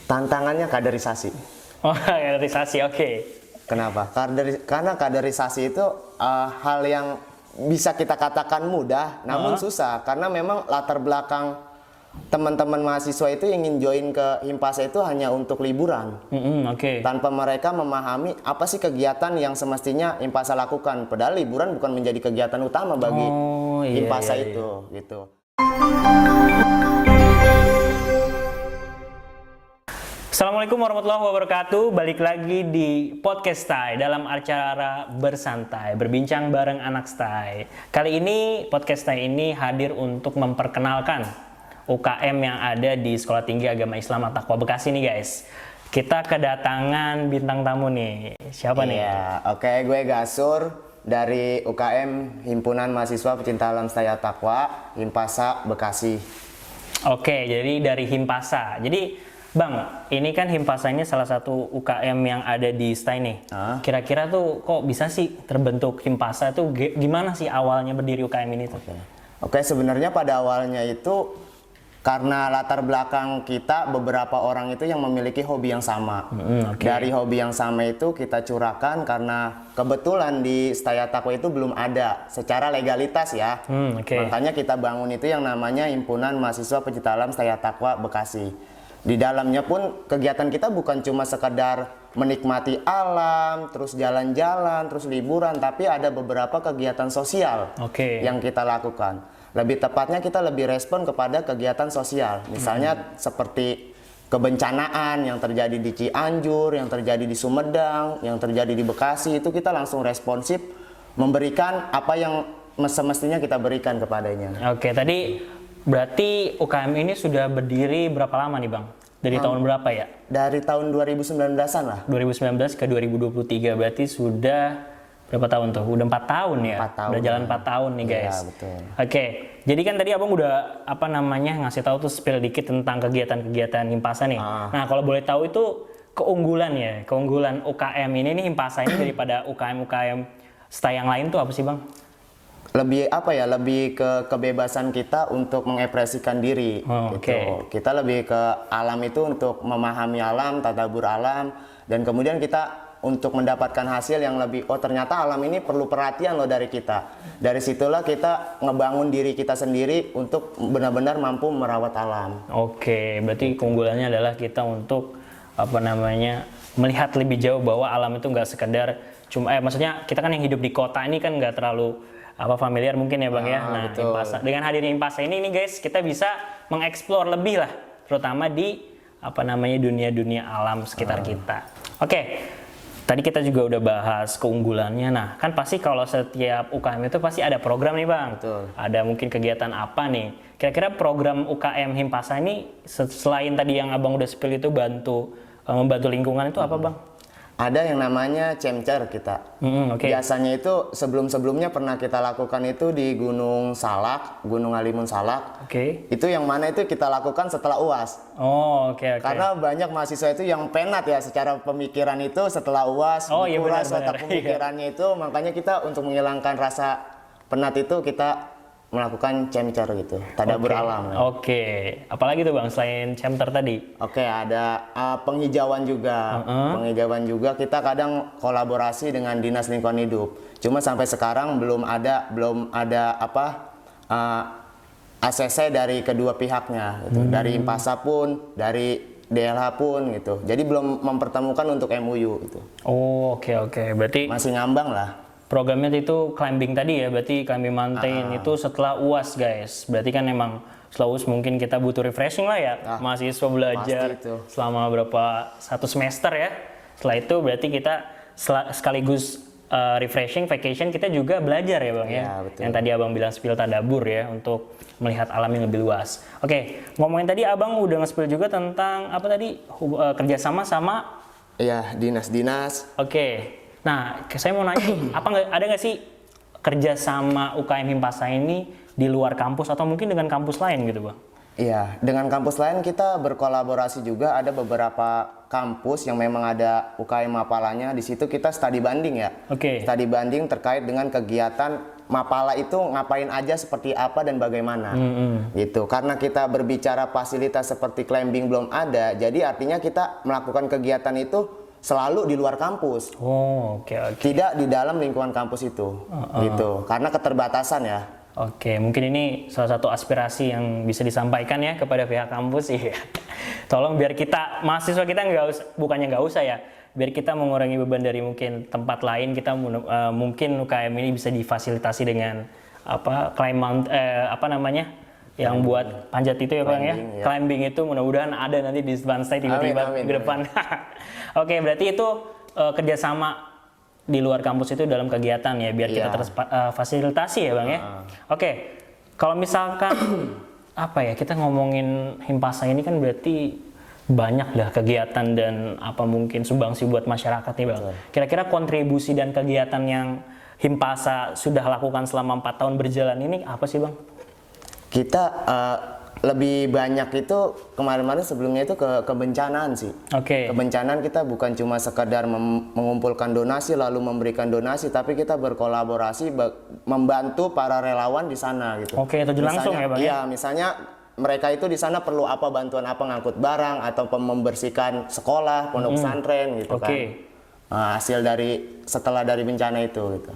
Tantangannya kaderisasi. Oh, kaderisasi, oke. Kenapa? Karena kaderisasi itu hal yang bisa kita katakan mudah, namun susah. Karena memang latar belakang teman-teman mahasiswa itu ingin join ke Himpasa itu hanya untuk liburan. Oke. Tanpa mereka memahami apa sih kegiatan yang semestinya Himpasa lakukan. Padahal liburan bukan menjadi kegiatan utama bagi Himpasa itu, gitu. Assalamualaikum warahmatullahi wabarakatuh. Balik lagi di Podcast Stay dalam acara bersantai, berbincang bareng anak Stay. Kali ini Podcast Stay ini hadir untuk memperkenalkan UKM yang ada di Sekolah Tinggi Agama Islam At-Taqwa Bekasi nih guys. Kita kedatangan bintang tamu nih. Siapa nih? Iya, oke, gue Gasur dari UKM Himpunan Mahasiswa Pecinta Alam Stay At-Taqwa, Himpasa Bekasi. Oke, jadi dari Himpasa. Jadi Bang, ini kan Himpasa ini salah satu UKM yang ada di STAI nih. Kira-kira tuh kok bisa sih terbentuk Himpasa tuh gimana sih awalnya berdiri UKM ini tuh? Oke, sebenarnya pada awalnya itu karena latar belakang kita beberapa orang itu yang memiliki hobi yang sama. Dari hobi yang sama itu kita curahkan karena kebetulan di STAI At-Taqwa itu belum ada secara legalitas ya. Makanya kita bangun itu yang namanya Himpunan Mahasiswa Pecinta Alam STAI At-Taqwa Bekasi. Di dalamnya pun kegiatan kita bukan cuma sekedar menikmati alam, terus jalan-jalan, terus liburan, tapi ada beberapa kegiatan sosial yang kita lakukan. Lebih tepatnya kita lebih respon kepada kegiatan sosial. Misalnya seperti kebencanaan yang terjadi di Cianjur, yang terjadi di Sumedang, yang terjadi di Bekasi, itu kita langsung responsif memberikan apa yang semestinya kita berikan kepadanya. Oke, tadi berarti UKM ini sudah berdiri berapa lama nih Bang? Dari tahun berapa ya? Dari tahun 2019-an lah. 2019 ke 2023 berarti sudah berapa tahun tuh? Udah 4 tahun ya? 4 tahun. Udah jalan 4 tahun nih guys. Iya, betul. Oke, jadi kan tadi Abang udah ngasih tahu tuh spill dikit tentang kegiatan-kegiatan Himpasa nih. Nah, kalau boleh tahu itu keunggulan UKM ini nih Himpasa ini daripada UKM-UKM STAI yang lain tuh apa sih Bang? Lebih ke kebebasan kita untuk mengekspresikan diri gitu. Kita lebih ke alam itu untuk memahami alam, tadabbur alam, dan kemudian kita untuk mendapatkan hasil yang lebih, ternyata alam ini perlu perhatian loh dari kita. Dari situlah kita ngebangun diri kita sendiri untuk benar-benar mampu merawat alam. Oke, berarti keunggulannya adalah kita untuk melihat lebih jauh bahwa alam itu nggak sekedar maksudnya kita kan yang hidup di kota ini kan nggak terlalu familiar mungkin ya Bang ya. Nah, Himpasa, dengan hadirnya Himpasa ini nih guys, kita bisa mengeksplor lebih lah, terutama di dunia-dunia alam sekitar kita. Oke, tadi kita juga udah bahas keunggulannya. Nah, kan pasti kalau setiap UKM itu pasti ada program nih Bang. Ada mungkin kegiatan apa nih? Kira-kira program UKM Himpasa ini selain tadi yang Abang udah spill itu membantu lingkungan itu apa Bang? Ada yang namanya CEMCER kita. Biasanya itu sebelum-sebelumnya pernah kita lakukan itu di Gunung Salak, Gunung Halimun Salak. Itu yang mana itu kita lakukan setelah UAS. Karena banyak mahasiswa itu yang penat ya secara pemikiran itu setelah UAS, kuras otak pemikirannya itu, makanya kita untuk menghilangkan rasa penat itu kita melakukan CEMCER gitu, tadabbur alam. Apalagi tuh Bang selain CEMCER tadi? Ada penghijauan juga. Penghijauan juga kita kadang kolaborasi dengan Dinas Lingkungan Hidup. Cuma sampai sekarang belum ada ACC dari kedua pihaknya gitu. Dari Himpasa pun, dari DLH pun gitu. Jadi belum mempertemukan untuk MOU gitu. Berarti masih ngambang lah. Programnya itu climbing tadi ya, berarti climbing mountain itu setelah UAS guys. Berarti kan emang setelah UAS mungkin kita butuh refreshing lah ya. Mahasiswa belajar selama satu semester ya. Setelah itu berarti kita sekaligus refreshing, vacation, kita juga belajar ya Bang ya. Yang tadi Abang bilang spill tadabbur ya, untuk melihat alam yang lebih luas. Ngomongin tadi Abang udah nge-spill juga tentang kerjasama sama dinas-dinas. Nah, saya mau nanya, ada nggak sih kerja sama UKM Himpasa ini di luar kampus atau mungkin dengan kampus lain gitu Bang? Iya, dengan kampus lain kita berkolaborasi juga, ada beberapa kampus yang memang ada UKM Mapalanya. Di situ kita studi banding ya. Oke. Studi banding terkait dengan kegiatan Mapala itu ngapain aja, seperti apa dan bagaimana. Gitu. Karena kita berbicara fasilitas seperti climbing belum ada, jadi artinya kita melakukan kegiatan itu selalu di luar kampus. Oh, oke. Tidak di dalam lingkungan kampus itu. Gitu. Karena keterbatasan ya. Oke, mungkin ini salah satu aspirasi yang bisa disampaikan ya kepada pihak kampus ya. Tolong biar kita mahasiswa kita bukannya nggak usah ya, biar kita mengurangi beban dari mungkin tempat lain, kita mungkin UKM ini bisa difasilitasi dengan yang buat panjat itu ya Bang ya. Ya. Climbing itu mudah-mudahan ada nanti di Sbanstay tiba-tiba Amin, ke depan. Oke, berarti itu kerjasama di luar kampus itu dalam kegiatan ya, biar kita terfasilitasi ya Bang ya. Oke, kalau misalkan kita ngomongin Himpasa ini kan berarti banyak lah kegiatan dan mungkin sumbangsi buat masyarakat nih Bang. Kira-kira kontribusi dan kegiatan yang Himpasa sudah lakukan selama 4 tahun berjalan ini apa sih Bang? Kita lebih banyak itu kemarin-kemarin sebelumnya itu ke kebencanaan sih. Oke. Kebencanaan kita bukan cuma sekedar mengumpulkan donasi lalu memberikan donasi, tapi kita berkolaborasi membantu para relawan di sana gitu. Oke, terjun langsung ya Bang? Iya, misalnya mereka itu di sana perlu apa, bantuan apa, ngangkut barang atau membersihkan sekolah, pondok pesantren gitu kan. Hasil setelah dari bencana itu gitu.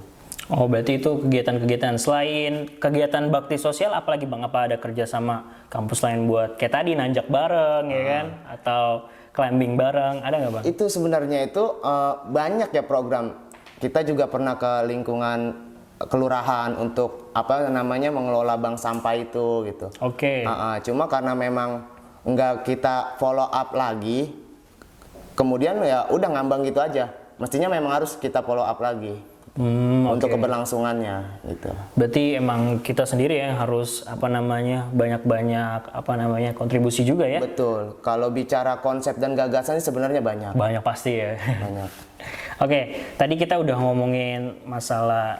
Oh, berarti itu kegiatan-kegiatan selain kegiatan bakti sosial, apalagi Bang? Apa ada kerja sama kampus lain buat kayak tadi nanjak bareng ya kan, atau climbing bareng, ada nggak Bang? Itu sebenarnya itu banyak ya program. Kita juga pernah ke lingkungan kelurahan untuk mengelola bank sampah itu gitu. Oke. Cuma karena memang nggak kita follow up lagi, kemudian ya udah ngambang gitu aja. Mestinya memang harus kita follow up lagi. Untuk keberlangsungannya gitu. Berarti emang kita sendiri yang harus banyak-banyak kontribusi juga ya. Betul. Kalau bicara konsep dan gagasan sebenarnya banyak. Banyak pasti ya. Banyak. Oke, tadi kita udah ngomongin masalah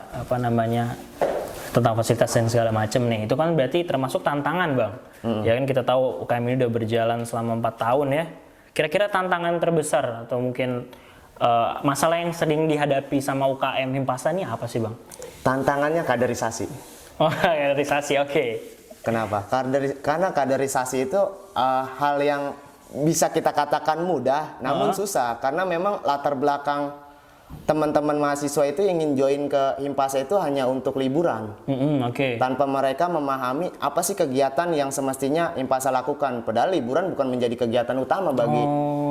tentang fasilitas dan segala macam nih. Itu kan berarti termasuk tantangan Bang. Ya kan kita tahu UKM ini udah berjalan selama 4 tahun ya. Kira-kira tantangan terbesar atau mungkin masalah yang sering dihadapi sama UKM Himpasa ini apa sih Bang? Tantangannya kaderisasi. Oh, kaderisasi, oke. Kenapa? Karena kaderisasi itu hal yang bisa kita katakan mudah, namun susah. Karena memang latar belakang teman-teman mahasiswa itu ingin join ke Himpasa itu hanya untuk liburan. Tanpa mereka memahami apa sih kegiatan yang semestinya Himpasa lakukan. Padahal liburan bukan menjadi kegiatan utama bagi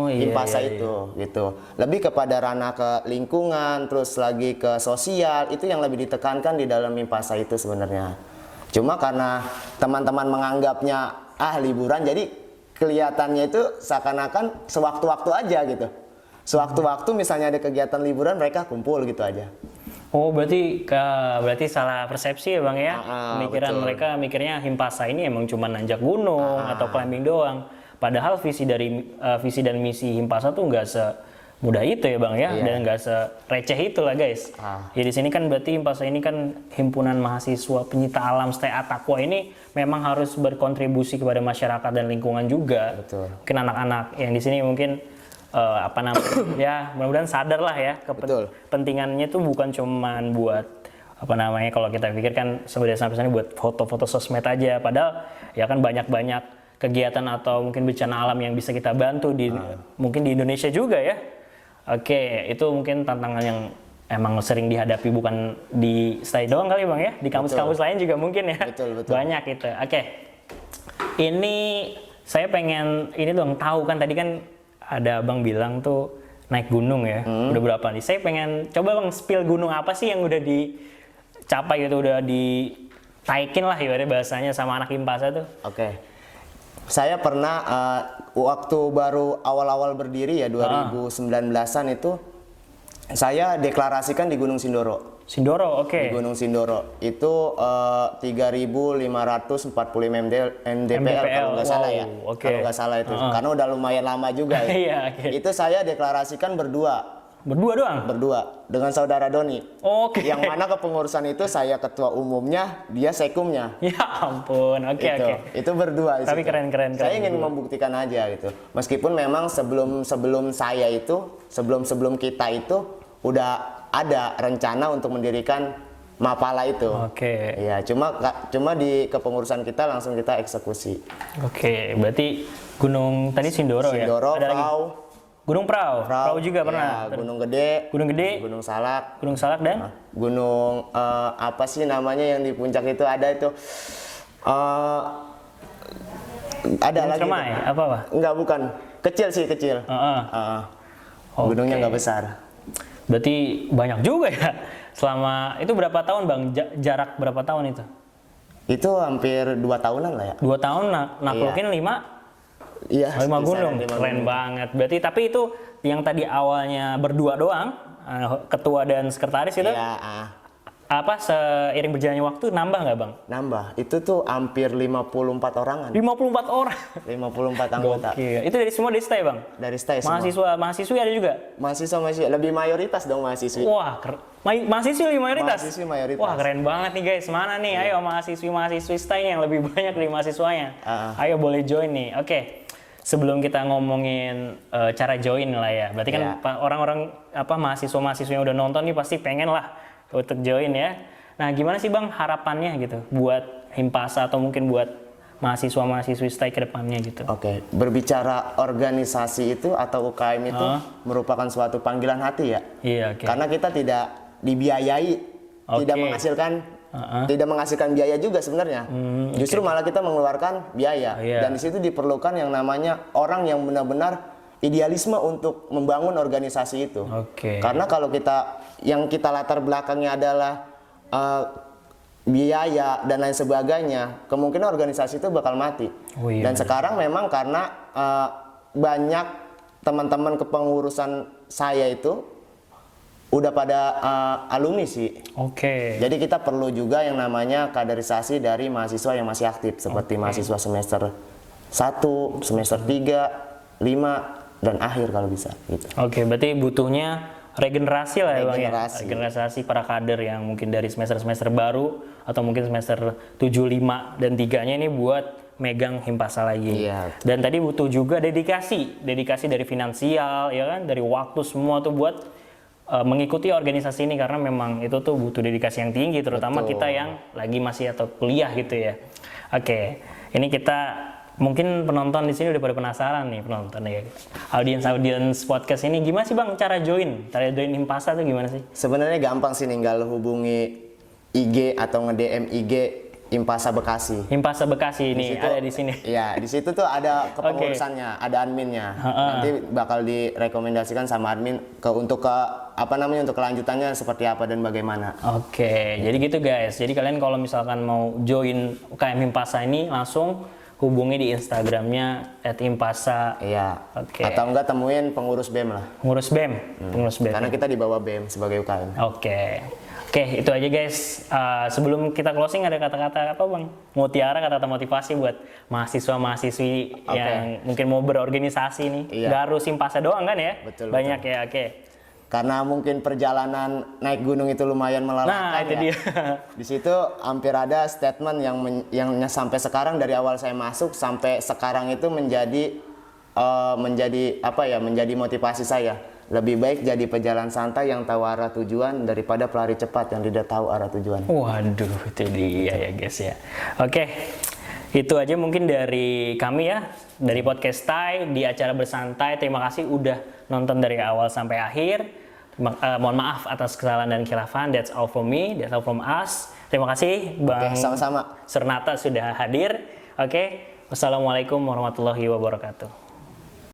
Himpasa itu gitu. Lebih kepada ranah ke lingkungan, terus lagi ke sosial, itu yang lebih ditekankan di dalam Himpasa itu sebenarnya. Cuma karena teman-teman menganggapnya liburan, jadi kelihatannya itu seakan-akan sewaktu-waktu aja gitu. Sewaktu-waktu misalnya ada kegiatan liburan, mereka kumpul gitu aja. Oh, berarti salah persepsi ya Bang ya? Pemikiran mereka mikirnya Himpasa ini emang cuma nanjak gunung atau climbing doang. Padahal visi dan misi Himpasa tuh nggak semudah itu ya Bang ya, dan nggak sereceh itu lah guys. Ya di sini kan berarti Himpasa ini kan himpunan mahasiswa penyita alam Stay Attaqwa ini memang harus berkontribusi kepada masyarakat dan lingkungan juga. Betul. Mungkin anak-anak yang di sini mungkin ya mudah-mudahan sadar lah ya kepentingannya itu bukan cuman buat kalau kita pikir kan sampai buat foto-foto sosmed aja, padahal ya kan banyak kegiatan atau mungkin bencana alam yang bisa kita bantu mungkin di Indonesia juga ya. Oke, itu mungkin tantangan yang emang sering dihadapi bukan di Stay doang kali Bang ya, di kampus-kampus lain juga mungkin ya. Betul. Banyak itu. Oke. Ini saya pengen dong tahu kan tadi kan ada Abang bilang tuh naik gunung ya. Udah berapa nih? Saya pengen coba Bang spill gunung apa sih yang udah dicapai gitu, udah ditaikin lah ibaratnya bahasanya sama anak Himpasa tuh. Oke. Saya pernah waktu baru awal-awal berdiri ya 2019-an itu saya deklarasikan di Gunung Sindoro. Sindoro, oke. Di Gunung Sindoro itu 3.545 mdpl kalau nggak salah ya. Kalau nggak salah itu, karena udah lumayan lama juga ya. Itu saya deklarasikan berdua. Berdua doang? Berdua dengan saudara Doni. Oke. Yang mana kepengurusan itu saya ketua umumnya, dia sekumnya. Ya ampun, oke. Itu berdua. Tapi keren. Saya ingin membuktikan aja gitu. Meskipun memang sebelum kita itu udah ada rencana untuk mendirikan Mapala itu. Oke. Iya, cuma di kepengurusan kita langsung kita eksekusi. Oke, berarti Gunung tadi Sindoro ya? Sindoro, Ada lagi? Prau. Gunung Prau juga pernah? Ya, Gunung Gede, Gunung Salak, dan? Gunung apa sih namanya yang di puncak itu ada itu ada Gunung lagi Cermai, itu. apa? Enggak, bukan, kecil. Gunungnya Oke. nggak besar. Berarti banyak juga ya? Selama itu berapa tahun Bang? Jarak berapa tahun itu? Itu hampir 2 tahunan lah ya. 2 tahun naklukin 5 Iya. 5 gunung, lima keren gunung. banget. Berarti tapi itu yang tadi awalnya berdua doang, ketua dan sekretaris itu, Iya, apa seiring berjalannya waktu nambah nggak Bang? nambah. Itu tuh hampir 54 orangan. 54 orang. 54 anggota. Gokil. Itu dari semua desa ya Bang? Dari stay semua. Mahasiswi ada juga? Mahasiswa lebih mayoritas dong mahasiswi. Wah, mahasiswi mayoritas? Mahasiswi mayoritas. Wah, keren banget nih guys. Mana nih? Ayo mahasiswi stay yang lebih banyak dari mahasiswanya. Ayo boleh join nih. Oke. Sebelum kita ngomongin cara join lah ya. Berarti kan orang-orang mahasiswa-mahasiswa yang udah nonton nih pasti pengen lah untuk join ya. Nah, gimana sih Bang harapannya gitu buat Himpasa atau mungkin buat mahasiswa-mahasiswi stay ke depannya gitu? Oke, berbicara organisasi itu atau UKM itu merupakan suatu panggilan hati ya. Iya, oke. Karena kita tidak dibiayai, tidak menghasilkan biaya juga sebenarnya. Justru malah kita mengeluarkan biaya. Dan di situ diperlukan yang namanya orang yang benar-benar idealisme untuk membangun organisasi itu. Karena kalau yang kita latar belakangnya adalah biaya dan lain sebagainya, kemungkinan organisasi itu bakal mati. Dan sekarang memang karena banyak teman-teman kepengurusan saya itu udah pada alumni sih. Jadi kita perlu juga yang namanya kaderisasi dari mahasiswa yang masih aktif seperti mahasiswa semester 1, semester 3, 5 dan akhir kalau bisa gitu. Berarti butuhnya regenerasi lah ya Bang ya. Regenerasi para kader yang mungkin dari semester-semester baru atau mungkin semester 7, 5 dan 3-nya ini buat megang Himpasa lagi. Dan tadi butuh juga dedikasi dari finansial ya kan, dari waktu semua tuh buat mengikuti organisasi ini karena memang itu tuh butuh dedikasi yang tinggi terutama kita yang lagi masih atau kuliah gitu ya. Ini kita mungkin penonton di sini udah pada penasaran nih penonton ya. Audiens podcast ini gimana sih Bang cara join Himpasa tuh gimana sih? Sebenarnya gampang sih, tinggal hubungi IG atau nge-DM IG Himpasa Bekasi. Himpasa Bekasi ini ada di sini. Iya, di situ tuh ada kepengurusannya, ada adminnya. Nanti bakal direkomendasikan sama admin untuk kelanjutannya seperti apa dan bagaimana. Jadi gitu guys. Jadi kalian kalau misalkan mau join UKM Himpasa ini langsung hubungi di Instagramnya @himpasa. Iya. Atau enggak temuin pengurus BEM lah. Pengurus BEM. Karena kita di bawah BEM sebagai UKM. Oke, itu aja guys. Sebelum kita closing ada kata-kata apa Bang? Mutiara, kata-kata motivasi buat mahasiswa-mahasiswi yang mungkin mau berorganisasi nih. Gak harus Himpasa doang kan ya? Betul. Banyak ya, Karena mungkin perjalanan naik gunung itu lumayan melelahkan. Nah, itu dia. Di situ hampir ada statement yang sampai sekarang dari awal saya masuk sampai sekarang itu menjadi motivasi saya. Lebih baik jadi pejalan santai yang tahu arah tujuan daripada pelari cepat yang tidak tahu arah tujuan. Waduh, itu dia ya guys ya. Itu aja mungkin dari kami ya, dari podcast Thai di acara bersantai. Terima kasih udah nonton dari awal sampai akhir. Mohon maaf atas kesalahan dan khilafan. That's all from me, that's all from us. Terima kasih Bang sama-sama. Sernata sudah hadir. Wassalamualaikum warahmatullahi wabarakatuh.